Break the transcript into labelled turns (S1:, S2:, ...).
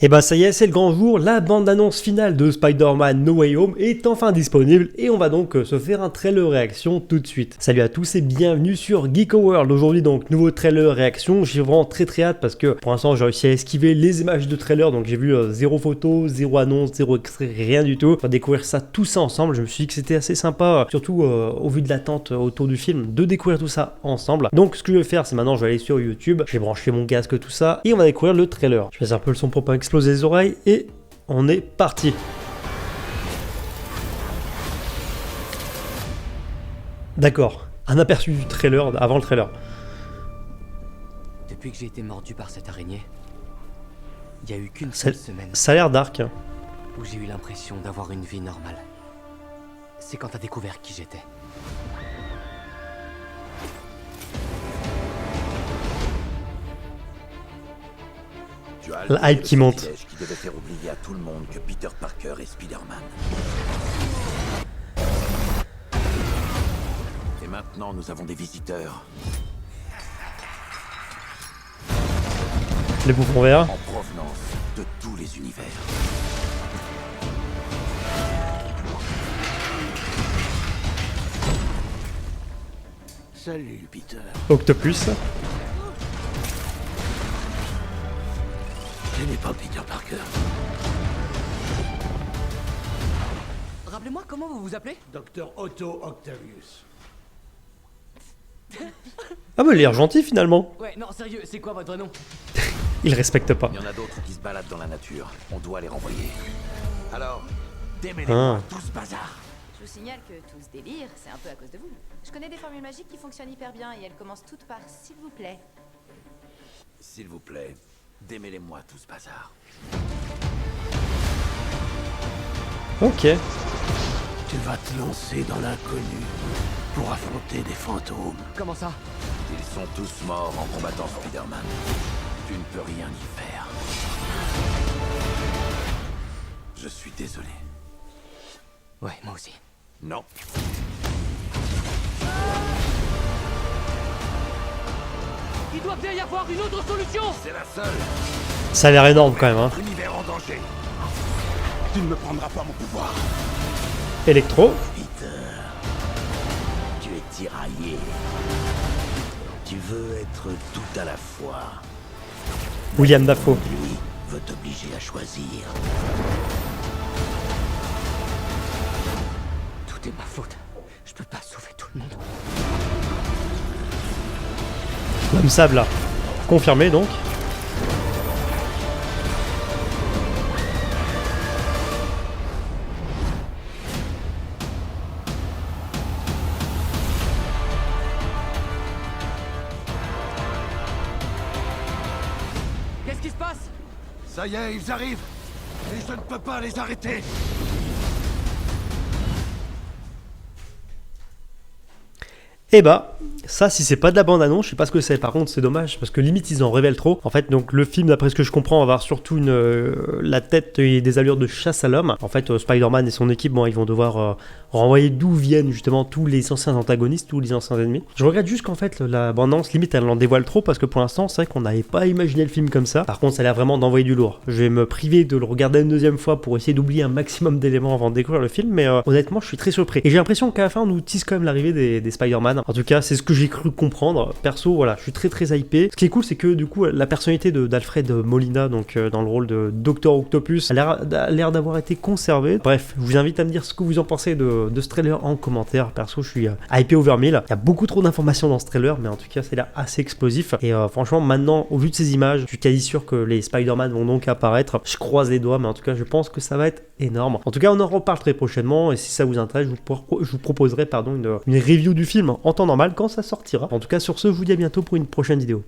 S1: Et bah ça y est, c'est le grand jour, la bande-annonce finale de Spider-Man No Way Home est enfin disponible et on va donc se faire un trailer réaction tout de suite. Salut à tous et bienvenue sur Geeko World. Aujourd'hui donc nouveau trailer réaction, j'ai vraiment très hâte parce que pour l'instant j'ai réussi à esquiver les images de trailer, donc j'ai vu zéro photo, zéro annonce, zéro extrait, rien du tout. On va découvrir ça tout ça ensemble, je me suis dit que c'était assez sympa, surtout au vu de l'attente autour du film, de découvrir tout ça ensemble. Donc ce que je vais faire c'est maintenant je vais aller sur YouTube, je vais brancher mon casque tout ça et on va découvrir le trailer. Je fais un peu le son pour pas exploser les oreilles et on est parti. D'accord, un aperçu du trailer avant le trailer.
S2: Depuis que j'ai été mordu par cette araignée, il n'y a eu qu'une seule semaine
S1: Ça a l'air dark.
S2: où j'ai eu l'impression d'avoir une vie normale. C'est quand t'as découvert qui j'étais.
S1: La hype qui monte.
S3: Qui devait faire oublier à tout le monde que Peter Parker est Spider-Man. Et maintenant, nous avons des visiteurs
S1: Les bouffons verts.
S3: en provenance de tous les univers. Salut, Peter.
S1: Octopus.
S3: Ce n'est pas Peter Parker.
S2: Rappelez-moi comment vous vous appelez?
S4: Docteur Otto Octavius.
S1: Ah bah il a l'air gentil finalement.
S2: Ouais, non, sérieux, c'est quoi votre nom?
S1: Il respecte pas.
S3: Il y en a d'autres qui se baladent dans la nature. On doit les renvoyer. Alors, démêlez-moi tout ce bazar.
S5: Je vous signale que tout ce délire, c'est un peu à cause de vous. Je connais des formules magiques qui fonctionnent hyper bien et elles commencent toutes par « s'il vous plaît
S3: S'il vous plaît, démêlez-moi tout ce bazar.
S1: Ok.
S4: Tu vas te lancer dans l'inconnu pour affronter des fantômes.
S2: Comment ça?
S3: Ils sont tous morts en combattant Spider-Man. Tu ne peux rien y faire. Je suis désolé.
S2: Ouais, moi aussi.
S3: Non.
S2: Il doit bien y avoir une autre solution!
S3: C'est la seule.
S1: Ça a l'air énorme quand même. Hein.
S3: Univers en danger.
S4: Tu ne me prendras pas mon pouvoir.
S1: Electro.
S3: Peter, tu es tiraillé. Tu veux être tout à la fois.
S1: William Dafoe.
S3: Lui veut t'obliger à choisir.
S2: Tout est ma faute. Je peux pas sauver tout le monde.
S1: L'homme sable là. Confirmé donc.
S2: Qu'est-ce qui se passe?
S4: Ça y est, ils arrivent. Et je ne peux pas les arrêter.
S1: Et bah, ça si c'est pas de la bande-annonce, je sais pas ce que c'est. Par contre c'est dommage parce que limite ils en révèlent trop. En fait donc le film d'après ce que je comprends va avoir surtout la tête et des allures de chasse à l'homme. En fait Spider-Man et son équipe, bon ils vont devoir renvoyer d'où viennent justement tous les anciens antagonistes, tous les anciens ennemis. Je regrette juste qu'en fait la bande-annonce limite elle en dévoile trop parce que pour l'instant c'est vrai qu'on n'avait pas imaginé le film comme ça. Par contre ça a l'air vraiment d'envoyer du lourd. Je vais me priver de le regarder une deuxième fois pour essayer d'oublier un maximum d'éléments avant de découvrir le film, mais honnêtement je suis très surpris. Et j'ai l'impression qu'à la fin on nous tease quand même l'arrivée des Spider-Man. En tout cas c'est ce que j'ai cru comprendre. Perso voilà, je suis très hypé. Ce qui est cool c'est que du coup la personnalité d'Alfred Molina donc dans le rôle de Docteur Octopus a l'air d'avoir été conservée. Bref, je vous invite à me dire ce que vous en pensez de ce trailer en commentaire. Perso je suis hypé over 1000. Il y a beaucoup trop d'informations dans ce trailer mais en tout cas c'est là assez explosif et franchement maintenant au vu de ces images je suis quasi sûr que les Spider-Man vont donc apparaître. Je croise les doigts mais en tout cas je pense que ça va être énorme. En tout cas on en reparle très prochainement et si ça vous intéresse je vous proposerai une review du film en temps normal quand ça sortira. En tout cas sur ce je vous dis à bientôt pour une prochaine vidéo.